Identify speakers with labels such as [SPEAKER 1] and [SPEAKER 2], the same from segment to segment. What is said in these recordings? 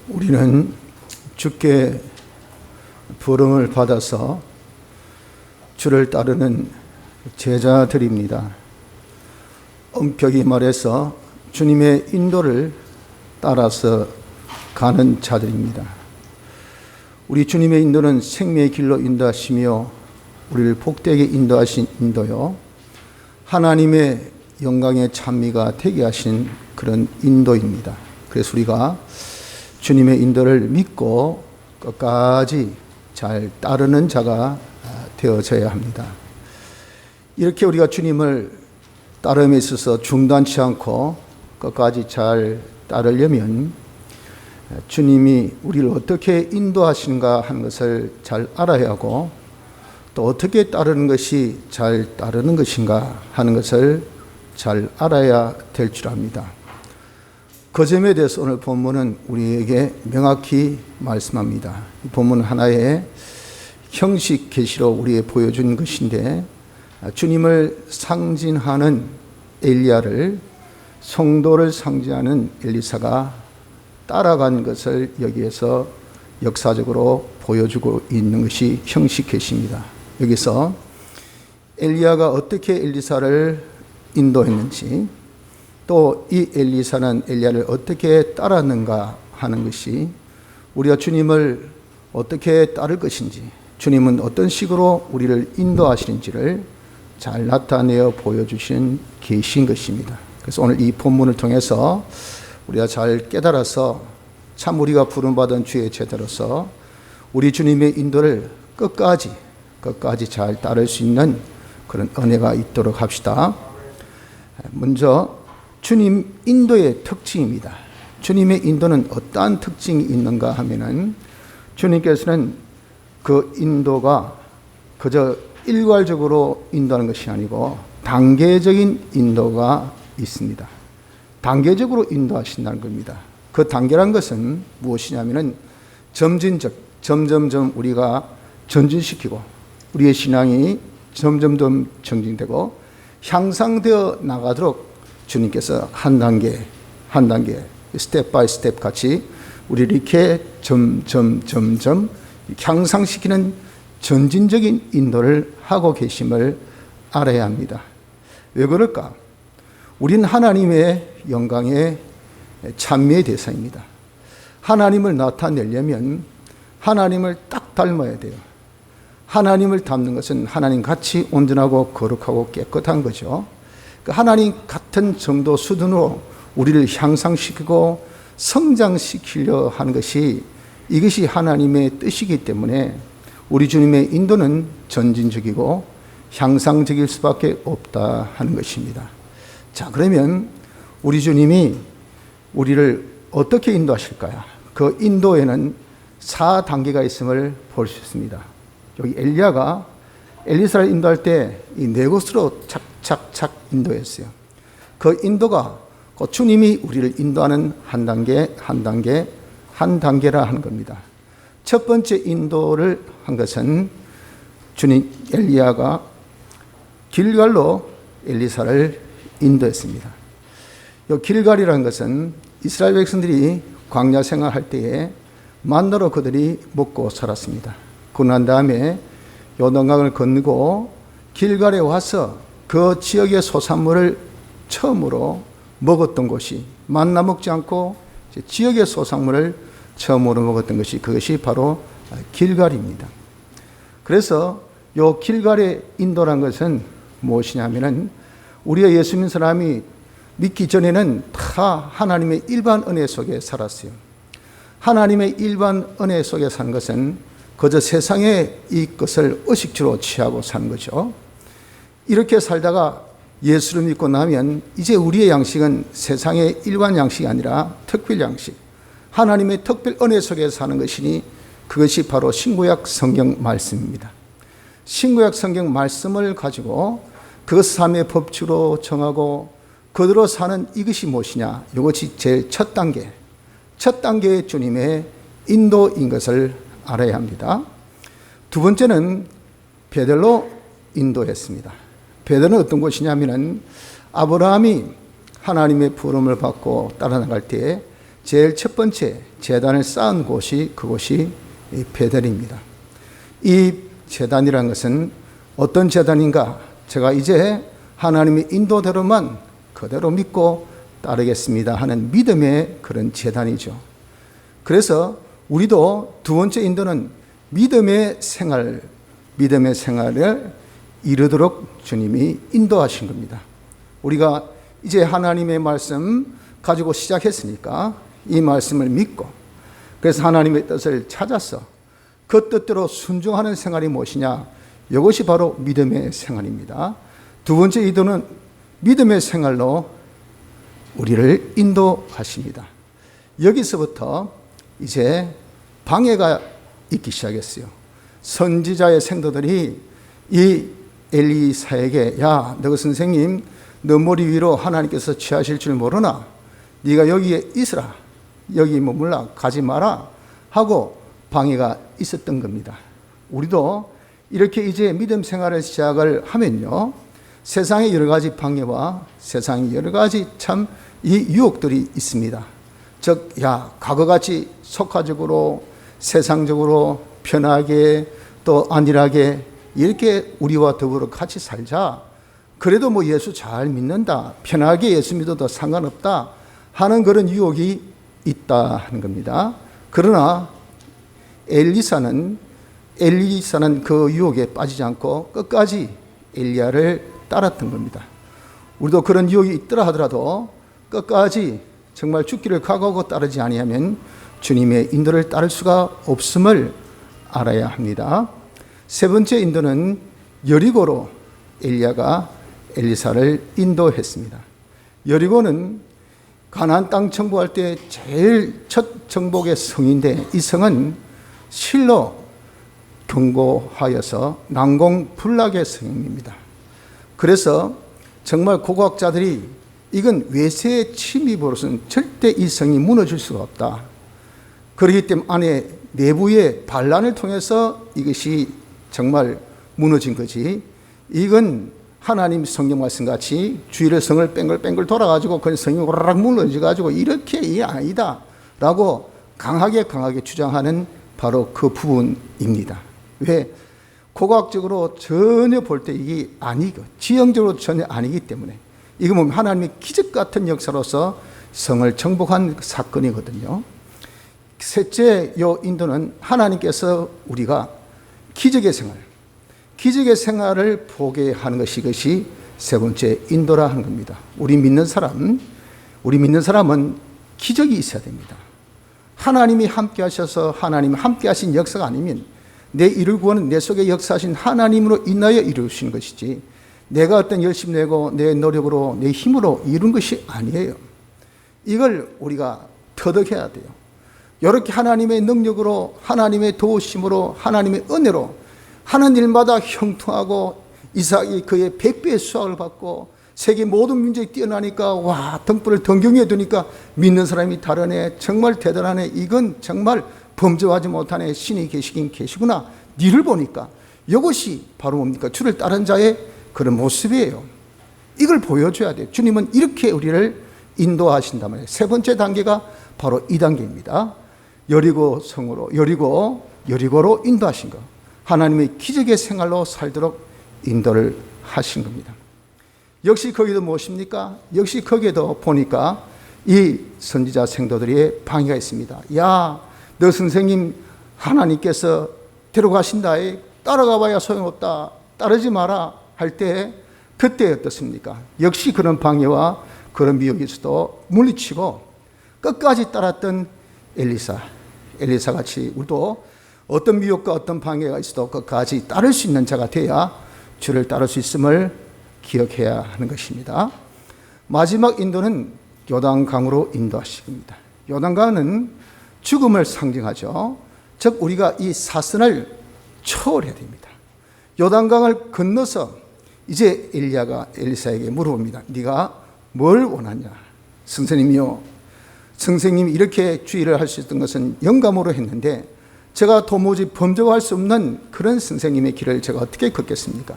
[SPEAKER 1] 우리는 주께 부름을 받아서 주를 따르는 제자들입니다. 엄격히 말해서 주님의 인도를 따라서 가는 자들입니다. 우리 주님의 인도는 생명의 길로 인도하시며 우리를 복되게 인도하신 인도요, 하나님의 영광의 찬미가 되게 하신 그런 인도입니다. 그래서 우리가 주님의 인도를 믿고 끝까지 잘 따르는 자가 되어져야 합니다. 이렇게 우리가 주님을 따름에 있어서 중단치 않고 끝까지 잘 따르려면 주님이 우리를 어떻게 인도하시는가 하는 것을 잘 알아야 하고, 또 어떻게 따르는 것이 잘 따르는 것인가 하는 것을 잘 알아야 될 줄 압니다. 그 점에 대해서 오늘 본문은 우리에게 명확히 말씀합니다. 이 본문은 하나의 형식 계시로 우리에게 보여준 것인데, 주님을 상징하는 엘리야를 성도를 상징하는 엘리사가 따라간 것을 여기에서 역사적으로 보여주고 있는 것이 형식 계시입니다. 여기서 엘리야가 어떻게 엘리사를 인도했는지, 또 이 엘리사는 엘리야를 어떻게 따랐는가 하는 것이, 우리가 주님을 어떻게 따를 것인지, 주님은 어떤 식으로 우리를 인도하시는지를 잘 나타내어 보여주신 계시인 것입니다. 그래서 오늘 이 본문을 통해서 우리가 잘 깨달아서 참 우리가 부름받은 주의 제자로서 우리 주님의 인도를 끝까지 잘 따를 수 있는 그런 은혜가 있도록 합시다. 먼저 주님 인도의 특징입니다. 주님의 인도는 어떠한 특징이 있는가 하면은, 주님께서는 그 인도가 그저 일괄적으로 인도하는 것이 아니고 단계적인 인도가 있습니다. 단계적으로 인도하신다는 겁니다. 그 단계란 것은 무엇이냐면은 점점점 우리가 전진시키고 우리의 신앙이 점점 더 정진되고 향상되어 나가도록 주님께서 한 단계 스텝 바이 스텝 같이 우리를 이렇게 점점 향상시키는 전진적인 인도를 하고 계심을 알아야 합니다. 왜 그럴까? 우리는 하나님의 영광의 찬미의 대상입니다. 하나님을 나타내려면 하나님을 딱 닮아야 돼요. 하나님을 닮는 것은 하나님 같이 온전하고 거룩하고 깨끗한 거죠. 하나님 같은 정도 수준으로 우리를 향상시키고 성장시키려 하는 것이, 이것이 하나님의 뜻이기 때문에 우리 주님의 인도는 전진적이고 향상적일 수밖에 없다 하는 것입니다. 자, 그러면 우리 주님이 우리를 어떻게 인도하실까요? 그 인도에는 4단계가 있음을 볼 수 있습니다. 여기 엘리야가 엘리사를 인도할 때 이 네 곳으로 착착착 인도했어요. 그 인도가 주님이 우리를 인도하는 한 단계라 하는 겁니다. 첫 번째 인도를 한 것은 주님 엘리야가 길갈로 엘리사를 인도했습니다. 이 길갈이라는 것은 이스라엘 백성들이 광야 생활할 때에 만나로 그들이 먹고 살았습니다. 그러고 난 다음에 요단강을 건너고 길갈에 와서 그 지역의 소산물을 처음으로 먹었던 곳이, 만나 먹지 않고 지역의 소산물을 처음으로 먹었던 것이, 그것이 바로 길갈입니다. 그래서 요 길갈의 인도란 것은 무엇이냐면은, 우리가 예수 믿는 사람이 믿기 전에는 다 하나님의 일반 은혜 속에 살았어요. 하나님의 일반 은혜 속에 사는 것은 그저 세상의 이 것을 의식주로 취하고 사는 거죠. 이렇게 살다가 예수를 믿고 나면 이제 우리의 양식은 세상의 일반 양식이 아니라 특별 양식, 하나님의 특별 은혜 속에 사는 것이니, 그것이 바로 신구약 성경 말씀입니다. 신구약 성경 말씀을 가지고 그것을 삶의 법칙으로 정하고 그대로 사는 이것이 무엇이냐, 이것이 제일 첫 단계의 주님의 인도인 것을 알아야 합니다. 두 번째는 베델로 인도했습니다. 베델은 어떤 곳이냐면은, 아브라함이 하나님의 부름을 받고 따라 나갈 때에 제일 첫 번째 제단을 쌓은 곳이 그곳이 이 베델입니다. 이 제단이라는 것은 어떤 제단인가? 제가 이제 하나님의 인도대로만 그대로 믿고 따르겠습니다 하는 믿음의 그런 제단이죠. 그래서 우리도 두 번째 인도는 믿음의 생활을 이루도록 주님이 인도하신 겁니다. 우리가 이제 하나님의 말씀 가지고 시작했으니까 이 말씀을 믿고, 그래서 하나님의 뜻을 찾아서 그 뜻대로 순종하는 생활이 무엇이냐? 이것이 바로 믿음의 생활입니다. 두 번째 인도는 믿음의 생활로 우리를 인도하십니다. 여기서부터 이제 방해가 있기 시작했어요. 선지자의 생도들이 이 엘리사에게, 야, 너 선생님, 너 머리 위로 하나님께서 취하실 줄 모르나? 네가 여기에 있으라. 여기 머물라. 가지 마라. 하고 방해가 있었던 겁니다. 우리도 이렇게 이제 믿음 생활을 시작을 하면요, 세상에 여러 가지 방해와 세상에 여러 가지 참 이 유혹들이 있습니다. 즉, 야, 과거같이 속화적으로 세상적으로 편하게 또 안일하게 이렇게 우리와 더불어 같이 살자. 그래도 뭐 예수 잘 믿는다. 편하게 예수 믿어도 상관없다 하는 그런 유혹이 있다 하는 겁니다. 그러나 엘리사는 그 유혹에 빠지지 않고 끝까지 엘리야를 따랐던 겁니다. 우리도 그런 유혹이 있더라 하더라도 끝까지 정말 죽기를 각오하고 따르지 아니하면 주님의 인도를 따를 수가 없음을 알아야 합니다. 세 번째 인도는 여리고로 엘리야가 엘리사를 인도했습니다. 여리고는 가나안 땅 정복할 때 제일 첫 정복의 성인데, 이 성은 실로 견고하여서 난공불락의 성입니다. 그래서 정말 고고학자들이 이건 외세의 침입으로서는 절대 이 성이 무너질 수가 없다. 그렇기 때문에 안에 내부의 반란을 통해서 이것이 정말 무너진 거지, 이건 하나님 성경 말씀같이 주위를 성을 뺑글뺑글 돌아가지고 그 성이 오르락 무너져가지고 이렇게 이게 아니다 라고 강하게 주장하는 바로 그 부분입니다. 왜? 고고학적으로 전혀 볼 때 이게 아니고 지형적으로 전혀 아니기 때문에, 이거 보면 하나님의 기적 같은 역사로서 성을 정복한 사건이거든요. 셋째 요 인도는 하나님께서 우리가 기적의 생활을 보게 하는 것이, 이것이 세 번째 인도라 하는 겁니다. 우리 믿는 사람은 기적이 있어야 됩니다. 하나님이 함께 하셔서 하나님 함께 하신 역사가 아니면 내 이룰 구원은 내 속에 역사하신 하나님으로 인하여 이루시는 것이지, 내가 어떤 열심 내고 내 노력으로 내 힘으로 이룬 것이 아니에요. 이걸 우리가 터득해야 돼요. 이렇게 하나님의 능력으로, 하나님의 도우심으로, 하나님의 은혜로 하는 일마다 형통하고 이삭이 그의 100배의 수확을 받고 세계 모든 민족이 뛰어나니까 와, 등불을 등경해 두니까 믿는 사람이 다르네, 정말 대단하네, 이건 정말 범죄하지 못하네, 신이 계시긴 계시구나, 니를 보니까 이것이 바로 뭡니까? 주를 따른 자의 그런 모습이에요. 이걸 보여줘야 돼요. 주님은 이렇게 우리를 인도하신단 말이에요. 세 번째 단계가 바로 이 단계입니다. 여리고 성으로, 여리고로 인도하신 것. 하나님의 기적의 생활로 살도록 인도를 하신 겁니다. 역시 거기도 무엇입니까? 역시 거기에도 보니까 이 선지자 생도들의 방해가 있습니다. 야, 너 선생님 하나님께서 데려가신다. 따라가 봐야 소용없다. 따르지 마라 할 때, 그때 어떻습니까? 역시 그런 방해와 그런 미혹이 있어도 물리치고 끝까지 따랐던 엘리사 같이 우리도 어떤 미혹과 어떤 방해가 있어도 끝까지 따를 수 있는 자가 돼야 주를 따를 수 있음을 기억해야 하는 것입니다. 마지막 인도는 요단강으로 인도하십니다. 요단강은 죽음을 상징하죠. 즉 우리가 이 사선을 초월해야 됩니다. 요단강을 건너서 이제 엘리야가 엘리사에게 물어봅니다. 네가 뭘 원하냐? 선생님이요, 선생님이 이렇게 주의를 할 수 있던 것은 영감으로 했는데 제가 도무지 범접할 수 없는 그런 선생님의 길을 제가 어떻게 걷겠습니까?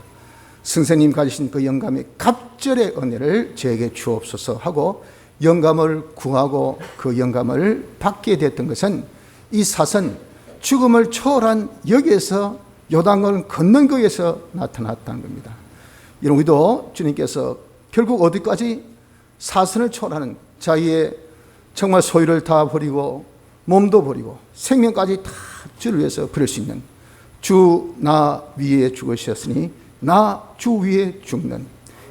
[SPEAKER 1] 선생님 가지신 그 영감의 갑절의 은혜를 저에게 주옵소서 하고 영감을 구하고 그 영감을 받게 됐던 것은 이 사선, 죽음을 초월한 여기에서 요단강을 건넌 거기에서 나타났다는 겁니다. 이런 우리도 주님께서 결국 어디까지 사선을 초월하는 자기의 정말 소유를 다 버리고 몸도 버리고 생명까지 다 주를 위해서 버릴 수 있는 주 나 위에 죽으셨으니 나 주 위에 죽는,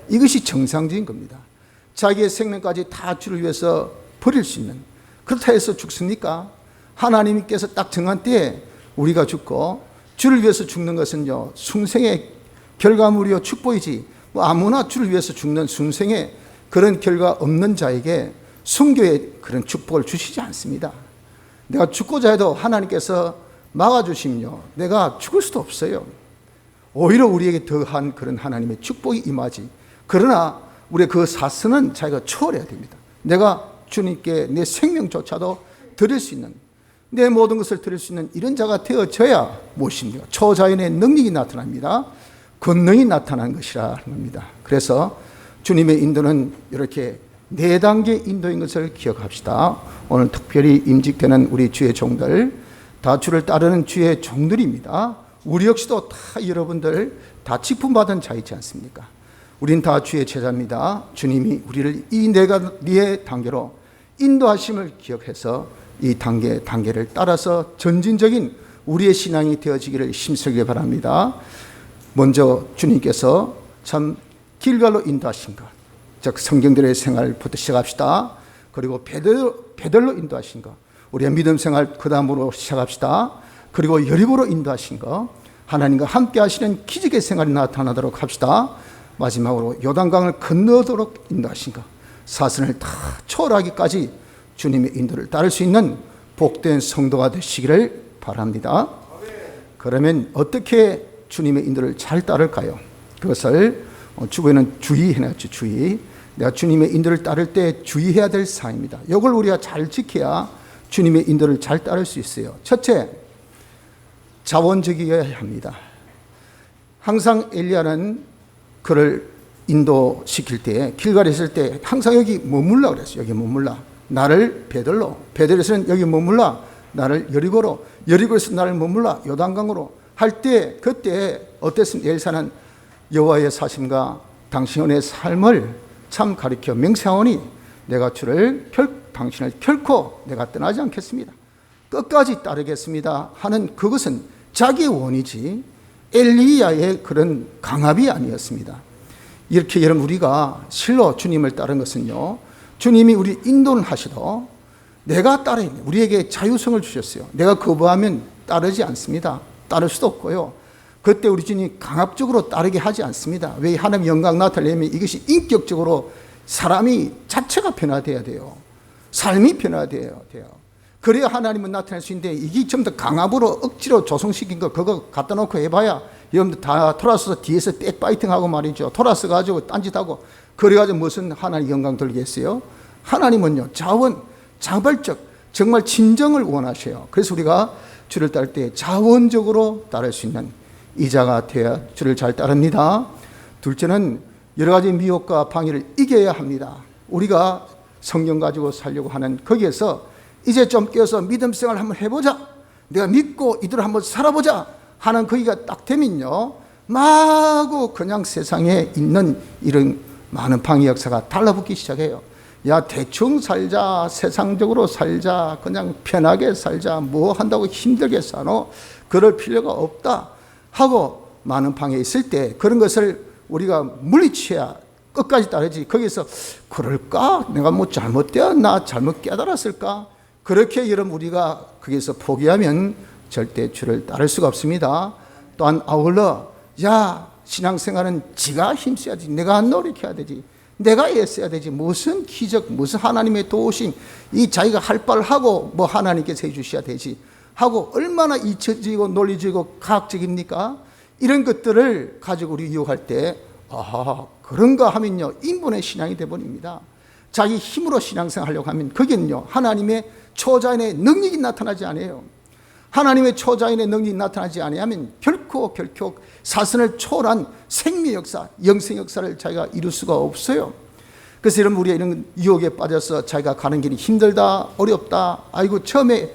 [SPEAKER 1] 이것이 정상적인 겁니다. 자기의 생명까지 다 주를 위해서 버릴 수 있는, 그렇다 해서 죽습니까? 하나님께서 딱 정한 때에 우리가 죽고, 주를 위해서 죽는 것은요 순생의 결과물이요 축복이지, 뭐 아무나 주를 위해서 죽는 순생의 그런 결과 없는 자에게 순교의 그런 축복을 주시지 않습니다. 내가 죽고자 해도 하나님께서 막아주시면요 내가 죽을 수도 없어요. 오히려 우리에게 더한 그런 하나님의 축복이 임하지. 그러나 우리의 그 사선은 자기가 초월해야 됩니다. 내가 주님께 내 생명조차도 드릴 수 있는, 내 모든 것을 드릴 수 있는 이런 자가 되어져야 무엇입니까? 초자연의 능력이 나타납니다. 권능이 나타나는 것이라 하는 겁니다. 그래서 주님의 인도는 이렇게 4단계 인도인 것을 기억합시다. 오늘 특별히 임직되는 우리 주의 종들, 다 주를 따르는 주의 종들입니다. 우리 역시도 다 여러분들 다 직분받은 자이지 않습니까? 우린 다 주의 제자입니다. 주님이 우리를 이 4가지의 단계로 인도하심을 기억해서 이 단계를 따라서 전진적인 우리의 신앙이 되어지기를 힘쓰게 바랍니다. 먼저 주님께서 참 길갈로 인도하신 것, 즉 성경들의 생활부터 시작합시다. 그리고 베들로 인도하신 것, 우리의 믿음 생활 그 다음으로 시작합시다. 그리고 여리고로 인도하신 것, 하나님과 함께 하시는 기적의 생활이 나타나도록 합시다. 마지막으로 요단강을 건너도록 인도하신 것, 사선을 다 초월하기까지 주님의 인도를 따를 수 있는 복된 성도가 되시기를 바랍니다. 그러면 어떻게 주님의 인도를 잘 따를까요? 그것을 주보에는 주의해놨죠. 주의. 내가 주님의 인도를 따를 때 주의해야 될 사항입니다. 이걸 우리가 잘 지켜야 주님의 인도를 잘 따를 수 있어요. 첫째, 자원적이어야 합니다. 항상 엘리야는 그를 인도시킬 때, 길갈에 있을 때 항상 여기 머물라 그랬어요. 여기 머물라. 나를 베들에서는 여기 머물라. 나를 여리고로, 여리고에서 나를 머물라. 요단강으로 할 때, 그때 어땠습니까? 엘사는 여호와의 사심과 당신의 삶을 참 가리켜 맹세하오니 내가 당신을 결코 내가 떠나지 않겠습니다. 끝까지 따르겠습니다 하는 그것은 자기의 원이지 엘리야의 그런 강압이 아니었습니다. 이렇게 여러분 우리가 실로 주님을 따른 것은요, 주님이 우리 인도는 하시도 내가 따라야 돼요. 우리에게 자유성을 주셨어요. 내가 거부하면 따르지 않습니다. 따를 수도 없고요. 그때 우리 주님이 강압적으로 따르게 하지 않습니다. 왜? 하나님의 영광 나타내려면 이것이 인격적으로 사람이 자체가 변화돼야 돼요. 삶이 변화돼야 돼요. 그래야 하나님은 나타날 수 있는데, 이게 전부 다 강압으로 억지로 조성시킨 거 그거 갖다 놓고 해봐야 여러분들 다 돌아서서 뒤에서 백파이팅하고 말이죠. 돌아서 가지고 딴짓하고 그래가지고 무슨 하나님 영광 돌리겠어요? 하나님은요 자발적 정말 진정을 원하셔요. 그래서 우리가 주를 따를 때 자원적으로 따를 수 있는 이자가 되어야 주를 잘 따릅니다. 둘째는 여러 가지 미혹과 방해를 이겨야 합니다. 우리가 성경 가지고 살려고 하는 거기에서 이제 좀 깨어서 믿음 생활 한번 해보자, 내가 믿고 이대로 한번 살아보자 하는 거기가 딱 되면요, 마구 그냥 세상에 있는 이런 많은 방해 역사가 달라붙기 시작해요. 야, 대충 살자, 세상적으로 살자, 그냥 편하게 살자, 뭐 한다고 힘들게 사노, 그럴 필요가 없다 하고 많은 방해 있을 때 그런 것을 우리가 물리쳐야 끝까지 따르지. 거기서 그럴까? 내가 뭐 잘못되었나? 잘못 깨달았을까? 그렇게 여러분 우리가 거기서 포기하면 절대 주를 따를 수가 없습니다. 또한 아울러 신앙생활은 지가 힘써야지, 내가 노력해야 되지, 내가 애써야 되지, 무슨 기적, 무슨 하나님의 도우심, 이 자기가 할 바를 하고 뭐 하나님께서 해주셔야 되지 하고 얼마나 이처지고 논리적이고 과학적입니까? 이런 것들을 가지고 우리 유혹할 때 그런가 하면요, 인본의 신앙이 되어버립니다. 자기 힘으로 신앙생활 하려고 하면 거기는요, 하나님의 초자연의 능력이 나타나지 않아요. 하나님의 초자연의 능력이 나타나지 않으면 결코 사선을 초월한 생명 역사, 영생 역사를 자기가 이룰 수가 없어요. 그래서 여러분, 우리가 이런 유혹에 빠져서 자기가 가는 길이 힘들다, 어렵다, 아이고 처음에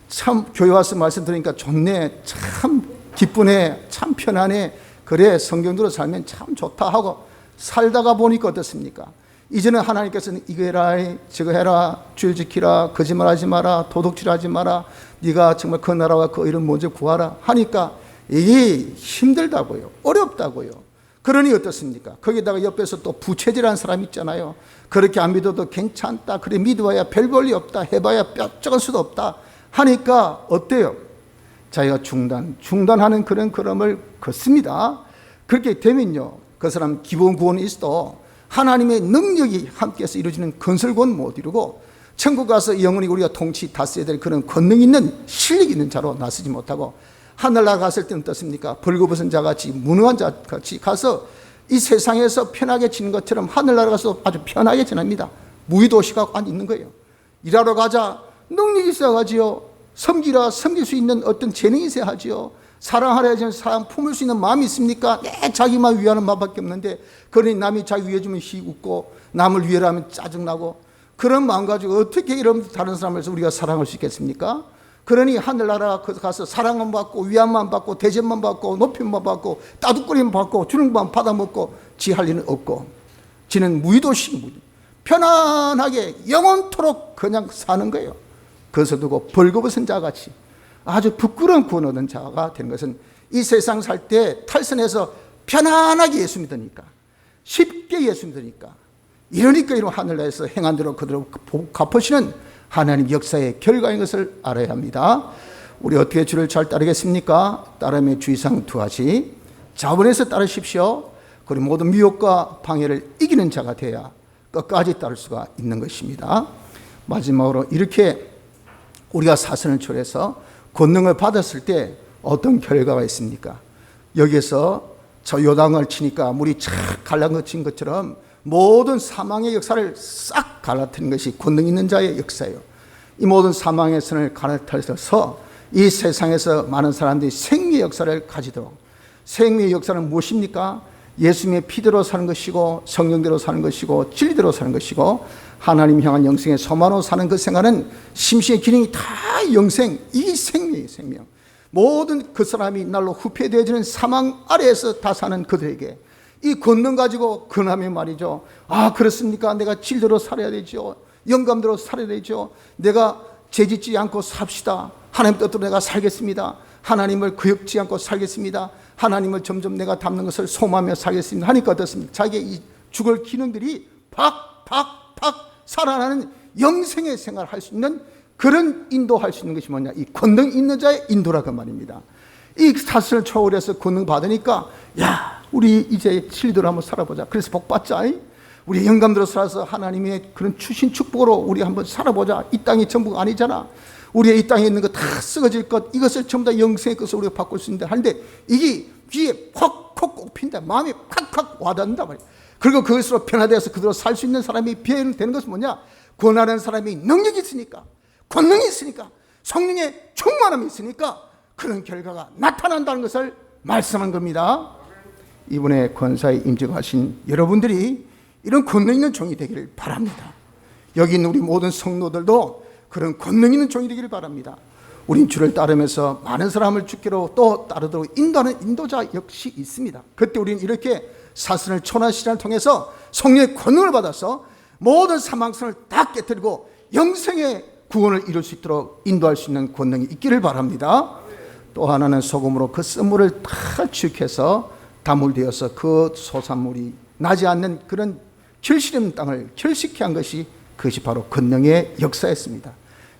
[SPEAKER 1] 참 교회 와서 말씀 들으니까 좋네, 참 기쁘네, 참 편하네, 그래 성경대로 살면 참 좋다 하고 살다가 보니까 어떻습니까? 이제는 하나님께서는 이거 해라, 저거 해라, 주일 지키라, 거짓말하지 마라, 도둑질하지 마라, 네가 정말 그 나라와 그 의를 먼저 구하라 하니까 이게 힘들다고요, 어렵다고요. 그러니 어떻습니까? 거기다가 옆에서 또 부채질하는 사람 있잖아요. 그렇게 안 믿어도 괜찮다, 그래 믿어봐야 별 볼일 없다, 해봐야 뼈쩍을 수도 없다 하니까 어때요? 자기가 중단하는 그런 걸음을 걷습니다. 그렇게 되면요, 그 사람 기본 구원이 있어도 하나님의 능력이 함께해서 이루어지는 건설구원 못 이루고, 천국 가서 영원히 우리가 통치 다스려야 될 그런 권능 있는 실력 있는 자로 나서지 못하고, 하늘나라 갔을 때는 어떻습니까? 벌거벗은 자같이 무능한 자같이 가서 이 세상에서 편하게 지는 것처럼 하늘나라 가서 아주 편하게 지납니다. 무의도시가 안 있는 거예요. 일하러 가자, 능력이 있어야지요. 섬기라, 섬길 수 있는 어떤 재능이 있어야 하지요. 사랑하려 하지만 사랑 품을 수 있는 마음이 있습니까? 자기만 위하는 마음밖에 없는데, 그러니 남이 자기 위해주면 히 웃고 남을 위하라 하면 짜증나고, 그런 마음 가지고 어떻게 이런 다른 사람을 우리가 사랑할 수 있겠습니까? 그러니 하늘나라 가서 사랑만 받고 위안만 받고 대접만 받고 높임만 받고 따뜻거림만 받고 주는 것만 받아먹고 지 할 일은 없고, 지는 무의도식 편안하게 영원토록 그냥 사는 거예요. 그것을 두고 벌거벗은 자같이 아주 부끄러운 구원 얻은 자가 되는 것은 이 세상 살 때 탈선해서 편안하게 예수 믿으니까, 쉽게 예수 믿으니까, 이러니까 이런 하늘나라에서 행한 대로 그대로 갚으시는 하나님 역사의 결과인 것을 알아야 합니다. 우리 어떻게 주를 잘 따르겠습니까? 따름의 주의사항 두 가지. 자원해서 따르십시오. 그리고 모든 미혹과 방해를 이기는 자가 되어야 끝까지 따를 수가 있는 것입니다. 마지막으로 이렇게 우리가 사선을 초래해서 권능을 받았을 때 어떤 결과가 있습니까? 여기에서 저 요단강을 치니까 물이 착 갈라진 것처럼 모든 사망의 역사를 싹 갈라뜨린 것이 권능 있는 자의 역사예요. 이 모든 사망의 선을 갈아타서 이 세상에서 많은 사람들이 생명의 역사를 가지도록, 생명의 역사는 무엇입니까? 예수님의 피대로 사는 것이고 성령대로 사는 것이고 진리대로 사는 것이고 하나님 향한 영생의 소망으로 사는 그 생활은 심신의 기능이 다 영생, 이 생명이에요. 생명. 모든 그 사람이 날로 후패되어지는 사망 아래에서 다 사는 그들에게 이 권능 가지고 근하면 말이죠. 아, 그렇습니까? 내가 진리대로 살아야 되죠. 영감대로 살아야 되죠. 내가 죄짓지 않고 삽시다. 하나님 뜻대로 내가 살겠습니다. 하나님을 거역지 않고 살겠습니다. 하나님을 점점 내가 닮는 것을 소망하며 살겠습니다 하니까 어떻습니까? 자기의 이 죽을 기능들이 팍팍팍 살아나는 영생의 생활을 할 수 있는 그런 인도할 수 있는 것이 뭐냐? 이 권능 있는 자의 인도라고 말입니다. 이 사슬을 초월해서 권능 받으니까, 야, 우리 이제 진리대로 한번 살아보자. 그래서 복 받자. 우리 영감대로 살아서 하나님의 그런 주신 축복으로 우리 한번 살아보자. 이 땅이 전부가 아니잖아. 우리의 이 땅에 있는 거 다 썩어질 것, 이것을 전부 다 영생의 것을 우리가 바꿀 수 있는데 하는데, 이게 귀에 콕콕 꼽힌다. 마음에 콱콱 와닿는다 말이야. 그리고 그것으로 변화되어서 그대로 살 수 있는 사람이 되는 것은 뭐냐? 권하는 사람이 능력이 있으니까, 권능이 있으니까, 성령의 충만함이 있으니까 그런 결과가 나타난다는 것을 말씀한 겁니다. 이번에 권사에 임직하신 여러분들이 이런 권능 있는 종이 되기를 바랍니다. 여기 있는 우리 모든 성도들도 그런 권능 있는 종이 되기를 바랍니다. 우린 주를 따르면서 많은 사람을 주께로 또 따르도록 인도하는 인도자 역시 있습니다. 그때 우리는 이렇게 사선을 초난 시간을 통해서 성령의 권능을 받아서 모든 사망선을 다 깨뜨리고 영생의 구원을 이룰 수 있도록 인도할 수 있는 권능이 있기를 바랍니다. 또 하나는 소금으로 그 쓴물을 다 취해서 다물되어서 그 소산물이 나지 않는 그런 결실 없는 땅을 결식케 한 것이, 그것이 바로 권능의 역사였습니다.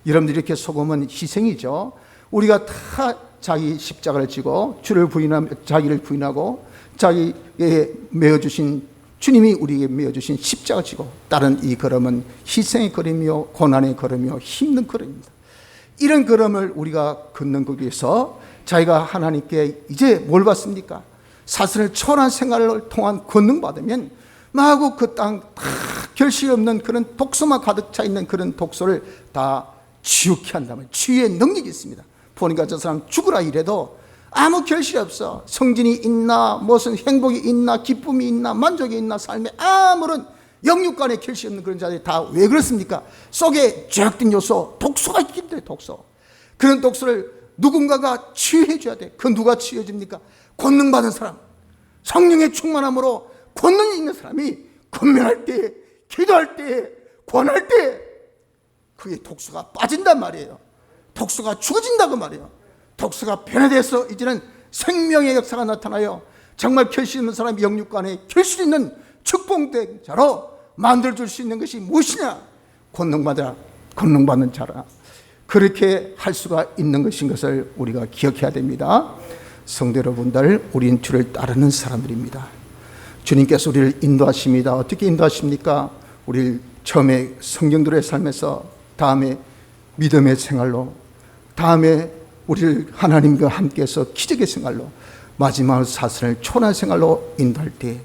[SPEAKER 1] 여러분들, 이렇게 소금은 희생이죠. 우리가 다 자기 십자가를 지고 주를 부인하며 자기를 부인하고 자기에 메어주신 주님이 우리에게 메어주신 십자가 지고 따른 이 걸음은 희생의 걸음이요 고난의 걸음이요 힘든 걸음입니다. 이런 걸음을 우리가 걷는 거기 위해서 자기가 하나님께 이제 뭘 받습니까? 사슬을 초월한 생활을 통한 권능 받으면 마구 그 땅 다 결실 없는 그런 독소만 가득 차 있는 그런 독소를 다 치유케 한다면 치유의 능력이 있습니다. 보니까 저 사람 죽으라 이래도 아무 결실이 없어. 성진이 있나 무슨 행복이 있나 기쁨이 있나 만족이 있나 삶에 아무런 영육간에 결실 없는 그런 자들이 다 왜 그렇습니까? 속에 죄악된 요소, 독소가 있기 때문에 독소. 그런 독소를 누군가가 치유해 줘야 돼. 그 누가 치유해 줍니까? 권능받은 사람, 성령의 충만함으로 권능이 있는 사람이 권면할 때, 기도할 때, 권할 때 그게 독소가 빠진단 말이에요. 독소가 죽어진다고 말이에요. 독소가 변화돼서 이제는 생명의 역사가 나타나요. 정말 결실 있는 사람이 영육간에 결실 있는 축복된 자로 만들어줄 수 있는 것이 무엇이냐? 권능받는 자라. 그렇게 할 수가 있는 것인 것을 우리가 기억해야 됩니다. 성도 여러분들, 우리는 주를 따르는 사람들입니다. 주님께서 우리를 인도하십니다. 어떻게 인도하십니까? 우리를 처음에 성경들의 삶에서, 다음에 믿음의 생활로, 다음에 우리를 하나님과 함께해서 기적의 생활로, 마지막으로 사슬을 초월한 생활로 인도할 때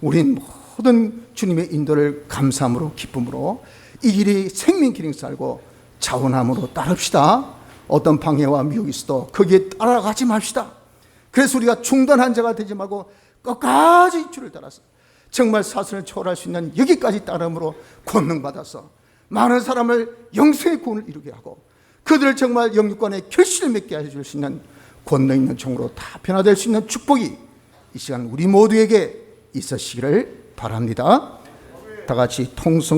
[SPEAKER 1] 우린 모든 주님의 인도를 감사함으로, 기쁨으로 이 길이 생명길인 살고 자원함으로 따릅시다. 어떤 방해와 미혹이 있어도 거기에 따라가지 맙시다. 그래서 우리가 중단한 자가 되지 말고 끝까지 주를 따라서 정말 사슬을 초월할 수 있는 여기까지 따름으로 권능받아서 많은 사람을 영생의 구원을 이루게 하고 그들을 정말 영육간의 결실을 맺게 해줄 수 있는 권능 있는 종으로 다 변화될 수 있는 축복이 이 시간 우리 모두에게 있으시기를 바랍니다. 다 같이 통성